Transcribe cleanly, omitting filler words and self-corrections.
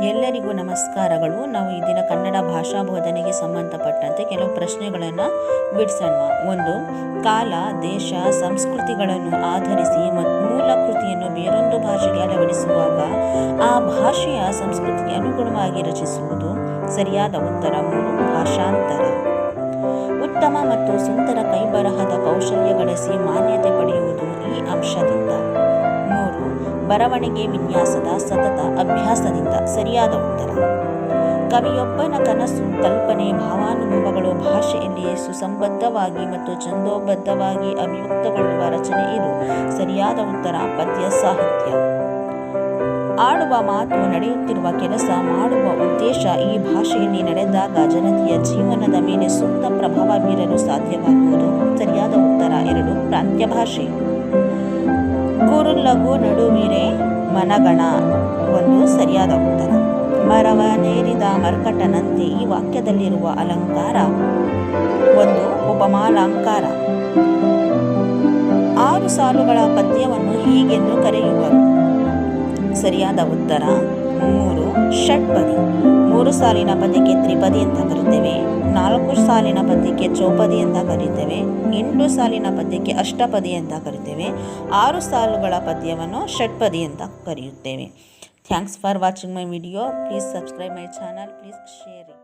ಎಲ್ಲರಿಗೂ ನಮಸ್ಕಾರಗಳು. ನಾವು ಈ ದಿನ ಕನ್ನಡ ಭಾಷಾ ಬೋಧನೆಗೆ ಸಂಬಂಧಪಟ್ಟಂತೆ ಕೆಲವು ಪ್ರಶ್ನೆಗಳನ್ನು ಬಿಡಿಸೋಣ. ಒಂದು, ಕಾಲ, ದೇಶ, ಸಂಸ್ಕೃತಿಗಳನ್ನು ಆಧರಿಸಿ ಮೂಲ ಕೃತಿಯನ್ನು ಬೇರೊಂದು ಭಾಷೆಗೆ ಅಳವಡಿಸುವಾಗ ಆ ಭಾಷೆಯ ಸಂಸ್ಕೃತಿಗೆ ಅನುಗುಣವಾಗಿ ರಚಿಸುವುದು. ಸರಿಯಾದ ಉತ್ತರ 3, ಭಾಷಾಂತರ. ಉತ್ತಮ ಮತ್ತು ಸುಂದರ ಕೈಬರಹದ ಕೌಶಲ್ಯ ಗಳಿಸಿ ಮಾನ್ಯತೆ ಪಡೆಯುವುದು ಈ ಅಂಶದಿಂದ. 3, ಬರವಣಿಗೆ ವಿನ್ಯಾಸದ ಸತತ ಅಭ್ಯಾಸದಿಂದ. ಸರಿಯಾದ ಉತ್ತರ. ಕವಿಯೊಬ್ಬನ ಕನಸು, ಕಲ್ಪನೆ, ಭಾವಾನುಭವಗಳು ಭಾಷೆಯಲ್ಲಿ ಸುಸಂಬದ್ಧವಾಗಿ ಮತ್ತು ಛಂದೋಬದ್ಧವಾಗಿ ಅಭಿವ್ಯಕ್ತಗೊಳ್ಳುವ ರಚನೆ ಇದು. ಸರಿಯಾದ ಉತ್ತರ ಪದ್ಯ ಸಾಹಿತ್ಯ. ಆಡುವ ಮಾತು, ನಡೆಯುತ್ತಿರುವ ಕೆಲಸ, ಮಾಡುವ ಉದ್ದೇಶ ಈ ಭಾಷೆಯಲ್ಲಿ ನಡೆದಾಗ ಜನತೆಯ ಜೀವನದ ಮೇಲೆ ಸೂಕ್ತ ಪ್ರಭಾವ ಬೀರಲು ಸಾಧ್ಯವಾಗುವುದು. ಸರಿಯಾದ ಉತ್ತರ 2, ಪ್ರಾಂತ್ಯ ಭಾಷೆ. ಕುರುಲಗು ನಡುವಿರೆ ಮನಗಣ. 1 ಸರಿಯಾದ ಉತ್ತರ. ಮರವನೇರಿದ ಮರ್ಕಟನಂತೆ. ಈ ವಾಕ್ಯದಲ್ಲಿರುವ ಅಲಂಕಾರ 1 ಉಪಮಾಲಂಕಾರ. 6 ಸಾಲುಗಳ ಪದ್ಯವನ್ನು ಹೀಗೆಂದು ಕರೆಯುವರು. ಸರಿಯಾದ ಉತ್ತರ 3 ಷಟ್ಪದಿ. 3 ಸಾಲಿನ ಪದ್ಯಕ್ಕೆ ತ್ರಿಪದಿ ಅಂತ ಕರೀತೇವೆ. 4 ಸಾಲಿನ ಪದ್ಯಕ್ಕೆ ಚೌಪದಿ ಅಂತ ಕರೀತೇವೆ. 8 ಸಾಲಿನ ಪದ್ಯಕ್ಕೆ ಅಷ್ಟಪದಿ ಅಂತ ಕರೀತೇವೆ. 6 ಸಾಲುಗಳ ಪದ್ಯವನ್ನು ಷಟ್ಪದಿ ಅಂತ ಕರೆಯುತ್ತೇವೆ. Thanks for watching my video. Please subscribe my channel. Please share it.